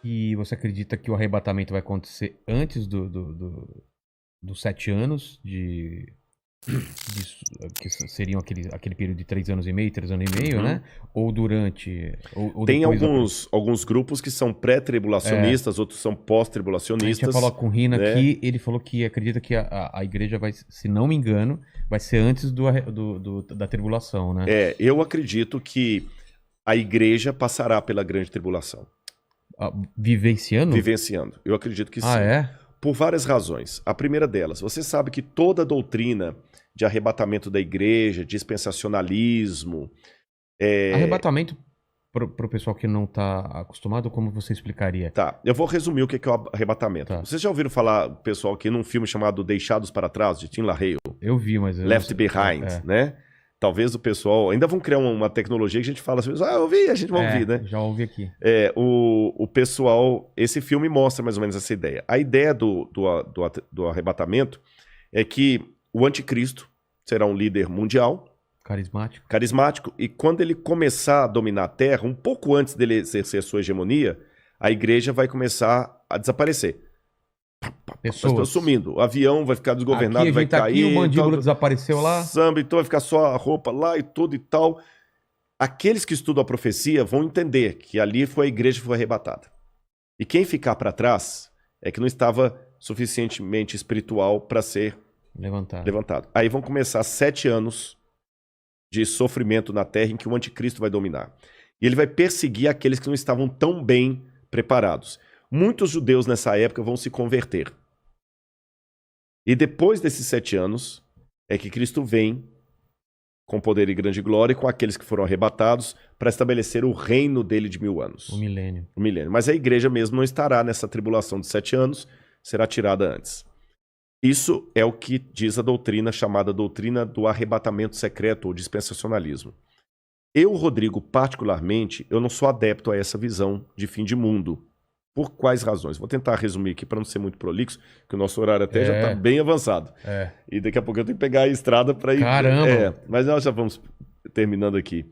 E você acredita que o arrebatamento vai acontecer antes dos 7 anos que seriam aquele período de 3 anos e meio, 3 anos e meio, Uhum. né? Ou durante, ou Tem depois alguns grupos que são É, pré-tribulacionistas, outros são a gente já falou pós-tribulacionistas, com o Rina né? aqui, ele falou que acredita que a igreja vai, se não me engano, vai ser antes da tribulação, né? Eu acredito que a igreja passará pela grande tribulação, Vivenciando? vivenciando. Eu acredito que Ah, sim. é? Por várias razões. A primeira delas, você sabe que toda a doutrina de arrebatamento da igreja, dispensacionalismo, é... Arrebatamento, pro pessoal que não tá acostumado, como você explicaria? Tá, eu vou resumir o que é o arrebatamento. Tá, Vocês já ouviram falar, pessoal, aqui num filme chamado Deixados para Trás, de Tim LaHaye? eu vi, mas eu não Left sei. Behind, né? Talvez o pessoal ainda vão criar uma tecnologia que a gente fala assim, eu vi, a gente vai ouvir, né? Já ouvi aqui. O pessoal, esse filme mostra mais ou menos essa ideia. A ideia do arrebatamento é que o anticristo será um líder mundial, Carismático. carismático, e quando ele começar a dominar a Terra, um pouco antes dele exercer sua hegemonia, a igreja vai começar a desaparecer. As pessoas Pessoas. sumindo. O avião vai ficar Aqui, desgovernado, a vai gente tá aqui, o cair, mandíbula desapareceu lá. samba, então vai ficar só a roupa lá e tudo e tal. Aqueles que estudam a profecia vão entender que ali foi a igreja que foi arrebatada. E quem ficar para trás é que não estava suficientemente espiritual para ser levantado. Aí vão começar 7 anos de sofrimento na terra em que o anticristo vai dominar. E ele vai perseguir aqueles que não estavam tão bem preparados. Muitos judeus nessa época vão se converter. E depois desses 7 anos é que Cristo vem com poder e grande glória, com aqueles que foram arrebatados, para estabelecer o reino dele de 1000 anos. O milênio. O milênio. Mas a igreja mesmo não estará nessa tribulação de 7 anos, será tirada antes. Isso é o que diz a doutrina chamada doutrina do arrebatamento secreto ou dispensacionalismo. Eu, Rodrigo, particularmente, eu não sou adepto a essa visão de fim de mundo. Por quais razões? Vou tentar resumir aqui para não ser muito prolixo, que o nosso horário até já está bem avançado. E daqui a pouco eu tenho que pegar a estrada para ir... Caramba! Mas nós já vamos terminando aqui.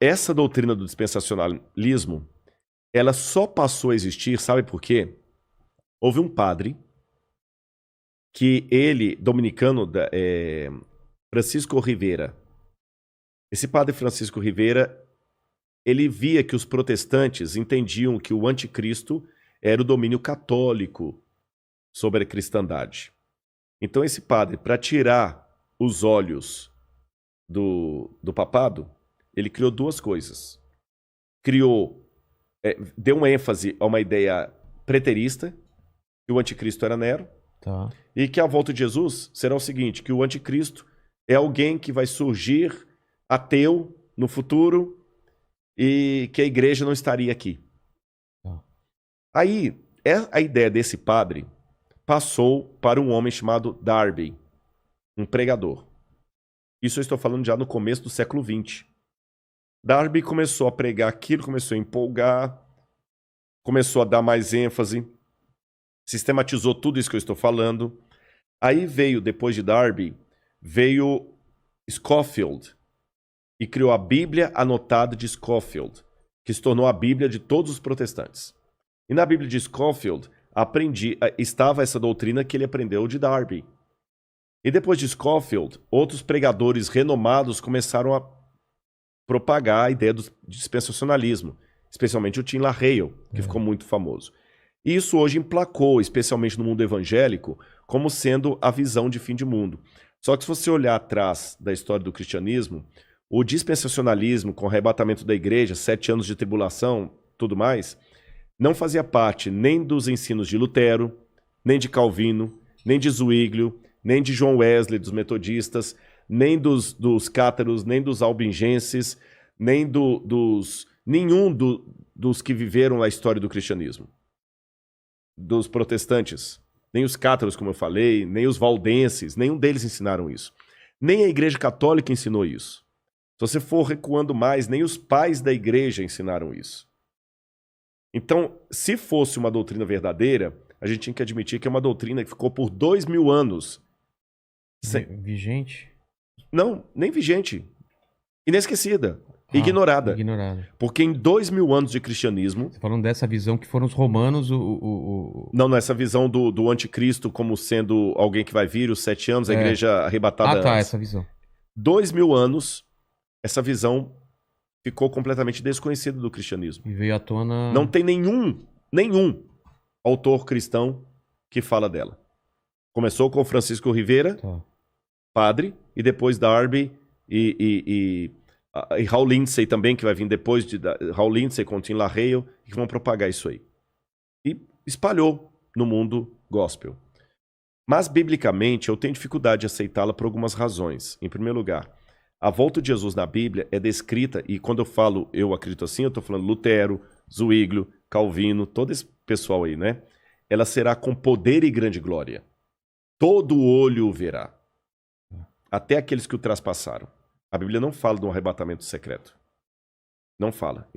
Essa doutrina do dispensacionalismo, ela só passou a existir, sabe por quê? Houve um padre que ele, dominicano, Francisco Rivera. Esse padre Francisco Rivera, ele via que os protestantes entendiam que o anticristo era o domínio católico sobre a cristandade. Então esse padre, para tirar os olhos do papado, ele criou duas coisas. Deu uma ênfase a uma ideia preterista, que o anticristo era Nero, e que a volta de Jesus será o seguinte, que o anticristo é alguém que vai surgir ateu no futuro e que a igreja não estaria aqui. Aí, a ideia desse padre passou para um homem chamado Darby, um pregador. Isso eu estou falando já no começo do século XX. Darby começou a pregar aquilo, começou a empolgar, começou a dar mais ênfase, sistematizou tudo isso que eu estou falando. Aí veio, depois de Darby, veio Scofield e criou a Bíblia Anotada de Scofield, que se tornou a Bíblia de todos os protestantes. E na Bíblia de Scofield estava essa doutrina que ele aprendeu de Darby. E depois de Scofield, outros pregadores renomados começaram a propagar a ideia do dispensacionalismo, especialmente o Tim LaHaye, que ficou muito famoso. E isso hoje emplacou, especialmente no mundo evangélico, como sendo a visão de fim de mundo. Só que se você olhar atrás da história do cristianismo, o dispensacionalismo, com o arrebatamento da igreja, 7 anos de tribulação, tudo mais, não fazia parte nem dos ensinos de Lutero, nem de Calvino, nem de Zwinglio, nem de John Wesley, dos metodistas, nem dos cátaros, nem dos albingenses, nem nenhum dos que viveram a história do cristianismo. Dos protestantes, nem os cátaros, como eu falei, nem os valdenses, nenhum deles ensinaram isso. Nem a igreja católica ensinou isso. Se você for recuando mais, nem os pais da igreja ensinaram isso. Então, se fosse uma doutrina verdadeira, a gente tinha que admitir que é uma doutrina que ficou por 2000 anos. Vigente? Não, nem vigente. Inesquecida. Ignorada. Ignorada. Porque em 2000 anos de cristianismo... Você falando dessa visão que foram os romanos, Não, essa visão do anticristo como sendo alguém que vai vir, os 7 anos, a igreja arrebatada antes. Essa visão. 2000 anos, essa visão ficou completamente desconhecida do cristianismo. E veio à tona... Não tem nenhum autor cristão que fala dela. Começou com Francisco Rivera, padre, e depois Darby e Hal Lindsey também, que vai vir depois de Hal Lindsey com Tim LaHaye, que vão propagar isso aí. E espalhou no mundo gospel. Mas, biblicamente, eu tenho dificuldade de aceitá-la por algumas razões. Em primeiro lugar, a volta de Jesus na Bíblia é descrita, e quando eu falo eu acredito assim, eu estou falando Lutero, Zwinglio, Calvino, todo esse pessoal aí, né? Ela será com poder e grande glória. Todo olho o verá. Até aqueles que o traspassaram. A Bíblia não fala de um arrebatamento secreto. Não fala.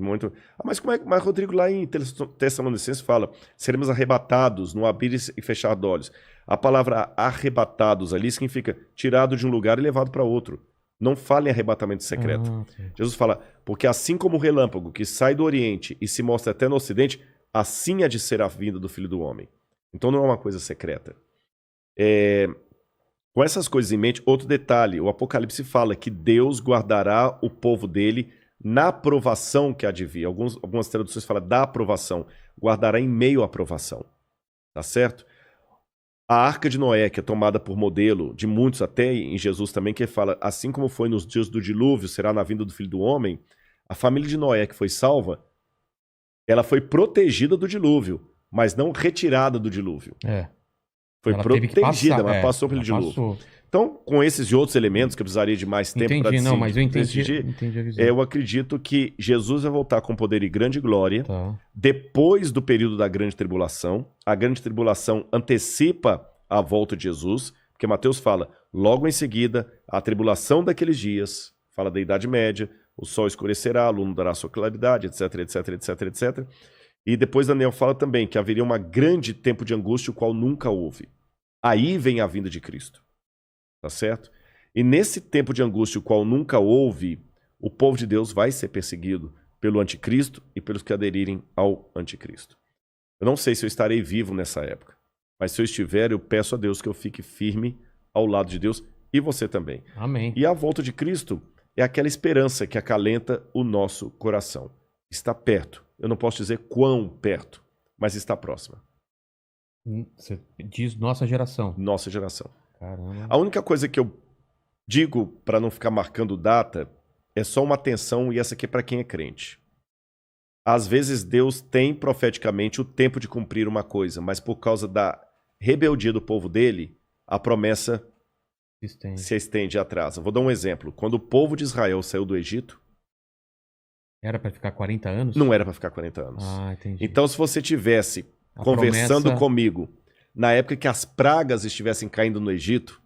Mas como é que Rodrigo lá em Tessalonicenses fala? Seremos arrebatados no abrir e fechar de olhos. A palavra arrebatados ali significa tirado de um lugar e levado para outro. Não fala em arrebatamento secreto. Jesus fala, porque assim como o relâmpago que sai do Oriente e se mostra até no Ocidente, assim há de ser a vinda do Filho do Homem. Então não é uma coisa secreta. Com essas coisas em mente, outro detalhe, o Apocalipse fala que Deus guardará o povo dele na provação que há de vir. Algumas traduções falam da aprovação. Guardará em meio à provação. Tá certo? A Arca de Noé, que é tomada por modelo de muitos, até em Jesus também, que fala, assim como foi nos dias do dilúvio, será na vinda do Filho do Homem, a família de Noé que foi salva, ela foi protegida do dilúvio, mas não retirada do dilúvio. Foi ela protegida, mas passou pelo dilúvio. Então, com esses e outros elementos, que eu precisaria de mais tempo para decidir. Não, mas eu entendi a visão. Eu acredito que Jesus vai voltar com poder e grande glória depois do período da grande tribulação. A grande tribulação antecipa a volta de Jesus, porque Mateus fala, logo em seguida, a tribulação daqueles dias, fala da Idade Média, o sol escurecerá, a lua não dará sua claridade, etc, etc, etc, etc. E depois Daniel fala também que haveria um grande tempo de angústia, o qual nunca houve. Aí vem a vinda de Cristo. Tá certo? E nesse tempo de angústia, o qual nunca houve, o povo de Deus vai ser perseguido pelo anticristo e pelos que aderirem ao anticristo. Eu não sei se eu estarei vivo nessa época, mas se eu estiver, eu peço a Deus que eu fique firme ao lado de Deus e você também. Amém. E a volta de Cristo é aquela esperança que acalenta o nosso coração. Está perto. Eu não posso dizer quão perto, mas está próxima. Você diz nossa geração. Nossa geração. Caramba. A única coisa que eu digo para não ficar marcando data é só uma atenção, e essa aqui é para quem é crente. Às vezes Deus tem profeticamente o tempo de cumprir uma coisa, mas por causa da rebeldia do povo dele, a promessa se estende e atrasa. Vou dar um exemplo. Quando o povo de Israel saiu do Egito... Era para ficar 40 anos? Não era para ficar 40 anos. Entendi. Então, se você tivesse conversando comigo na época que as pragas estivessem caindo no Egito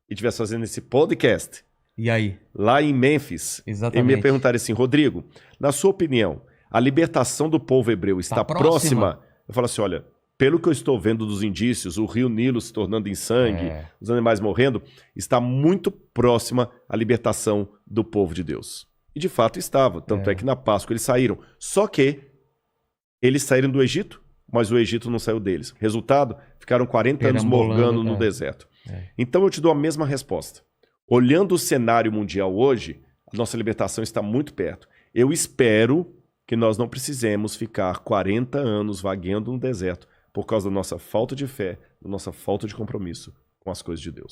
e estivesse fazendo esse podcast... E aí? Lá em Mênfis, exatamente, ele me perguntaria assim, Rodrigo, na sua opinião, a libertação do povo hebreu está próxima? Eu falo assim, olha, pelo que eu estou vendo dos indícios, o rio Nilo se tornando em sangue, os animais morrendo, está muito próxima a libertação do povo de Deus. E de fato estava, tanto é que na Páscoa eles saíram. Só que eles saíram do Egito, mas o Egito não saiu deles. Resultado, ficaram 40 anos morgando no deserto. Então eu te dou a mesma resposta. Olhando o cenário mundial hoje, a nossa libertação está muito perto. Eu espero que nós não precisemos ficar 40 anos vagueando no deserto por causa da nossa falta de fé, da nossa falta de compromisso com as coisas de Deus.